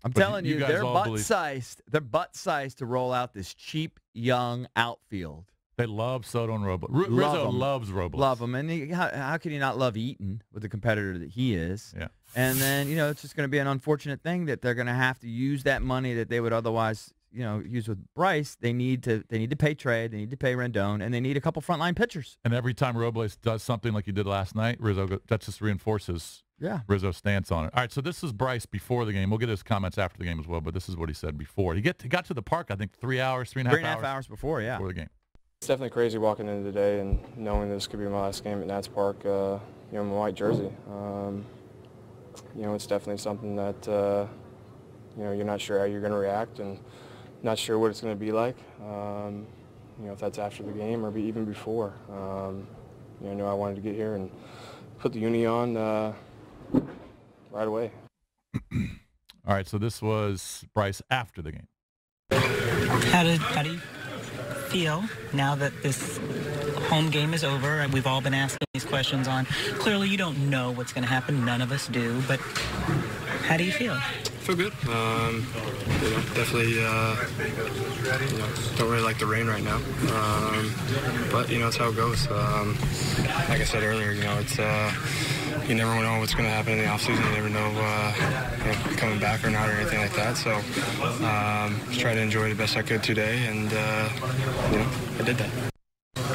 I'm But telling you, guys they're all butt-sized. They're butt-sized to roll out this cheap, young outfield. They love Soto and Robles. Rizzo loves Robles. Love him. And how can you not love Eaton with the competitor that he is? Yeah. And then, it's just going to be an unfortunate thing that they're going to have to use that money that they would otherwise, use with Bryce. They need to pay Trey, they need to pay Rendon, and they need a couple frontline pitchers. And every time Robles does something like he did last night, that just reinforces Rizzo's stance on it. All right, so this is Bryce before the game. We'll get his comments after the game as well, but this is what he said before. He got to the park, I think, 3 hours, 3.5 hours before the game. It's definitely crazy walking into the day and knowing this could be my last game at Nats Park, in my white jersey. It's definitely something that, you're not sure how you're going to react and not sure what it's going to be like, if that's after the game or even before. I know I wanted to get here and put the uni on right away. All right, so this was Bryce after the game. How do you feel now that this home game is over? We've all been asking these questions on. Clearly, you don't know what's going to happen. None of us do. But how do you feel? I feel good. Definitely, don't really like the rain right now. But it's how it goes. Like I said earlier, it's you never know what's going to happen in the offseason. You never know coming back or not or anything like that. So just try to enjoy the best I could today, and I did that.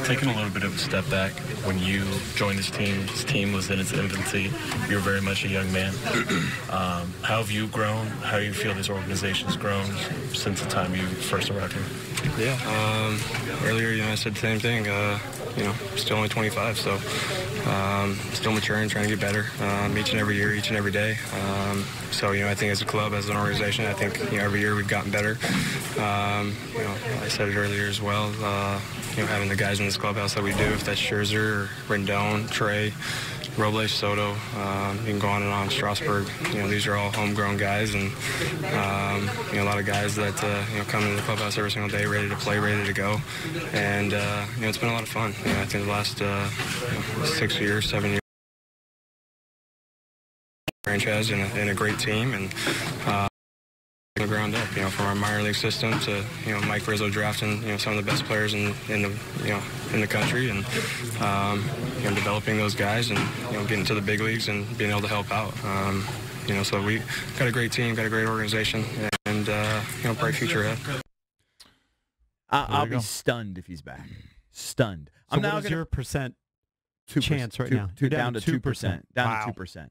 Taking a little bit of a step back, when you joined this team was in its infancy. You were very much a young man. How have you grown? How do you feel this organization's grown since the time you first arrived here? Yeah, earlier, I said the same thing. Still only 25, so still maturing, trying to get better each and every year, each and every day. So, I think as a club, as an organization, I think, every year we've gotten better. I said it earlier as well, having the guys in this clubhouse that we do, if that's Scherzer, Rendon, Trey, Robles, Soto, you can go on and on, Strasburg, these are all homegrown guys, and, a lot of guys that, come into the clubhouse every single day, ready to play, ready to go, and, it's been a lot of fun. I think the last 6 years, 7 years, franchise and a great team, and, the ground up, from our minor league system to, Mike Rizzo drafting, some of the best players in the country, and, developing those guys and, getting to the big leagues and being able to help out. So we got a great team, got a great organization, and, bright future ahead. I'll be stunned if he's back. Stunned. So what is your percent chance right now? You're down to 2%. Down Wow. to 2%.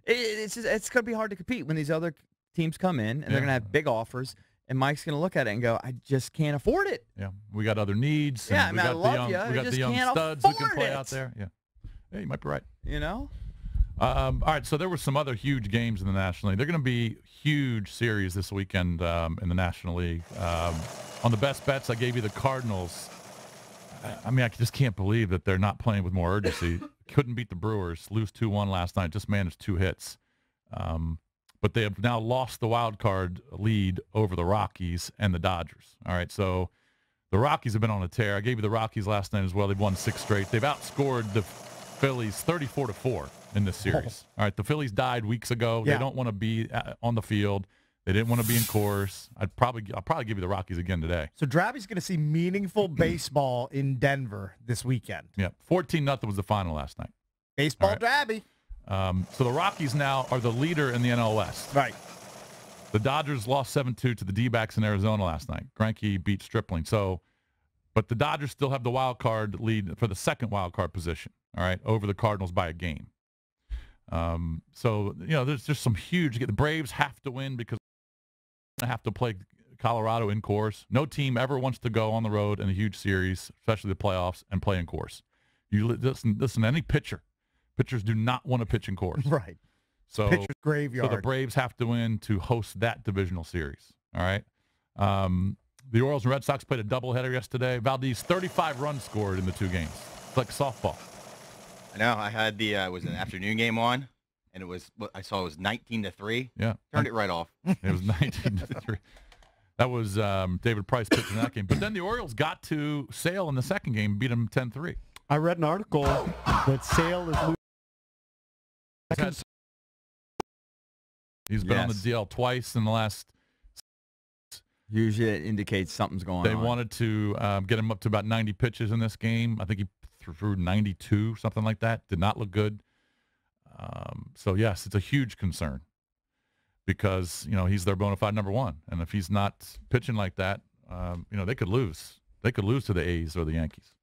It's going to be hard to compete when these other teams come in, and they're going to have big offers, and Mike's going to look at it and go, I just can't afford it. Yeah, we got other needs. Yeah, and I love you. We got the young studs who can play out there. Yeah, you might be right. All right, so there were some other huge games in the National League. They're going to be huge series this weekend in the National League. On the best bets, I gave you the Cardinals. I just can't believe that they're not playing with more urgency. Couldn't beat the Brewers, lose 2-1 last night, just managed 2 hits. But they have now lost the wild card lead over the Rockies and the Dodgers. All right, so the Rockies have been on a tear. I gave you the Rockies last night as well. They've won 6 straight. They've outscored the Phillies 34-4 in this series. All right, the Phillies died weeks ago. Yeah. They don't want to be on the field. They didn't want to be in course. I'll probably give you the Rockies again today. So Drabby's going to see meaningful baseball in Denver this weekend. Yeah, 14-0 was the final last night. Baseball All right. Drabby. So the Rockies now are the leader in the NL West. Right. The Dodgers lost 7-2 to the D-backs in Arizona last night. Greinke beat Stripling. But the Dodgers still have the wild card lead for the second wild card position, all right, over the Cardinals by a game. There's just some huge – the Braves have to win because they have to play Colorado in course. No team ever wants to go on the road in a huge series, especially the playoffs, and play in course. You listen, any pitcher. Pitchers do not want to pitch in course. Right. So pitcher's graveyard. So the Braves have to win to host that divisional series. All right. The Orioles and Red Sox played a doubleheader yesterday. Valdez, 35 runs scored in the 2 games. It's like softball. I know. I had it was an afternoon game on, and I saw it was 19-3. Yeah. Turned it right off. It was 19-3. That was David Price pitching that game. But then the Orioles got to Sale in the second game, beat them 10-3. I read an article that Sale is losing. He's been on the DL twice in the last. Usually it indicates something's going on. They wanted to get him up to about 90 pitches in this game. I think he threw 92, something like that. Did not look good. So, yes, it's a huge concern because, he's their bona fide number one. And if he's not pitching like that, they could lose. They could lose to the A's or the Yankees.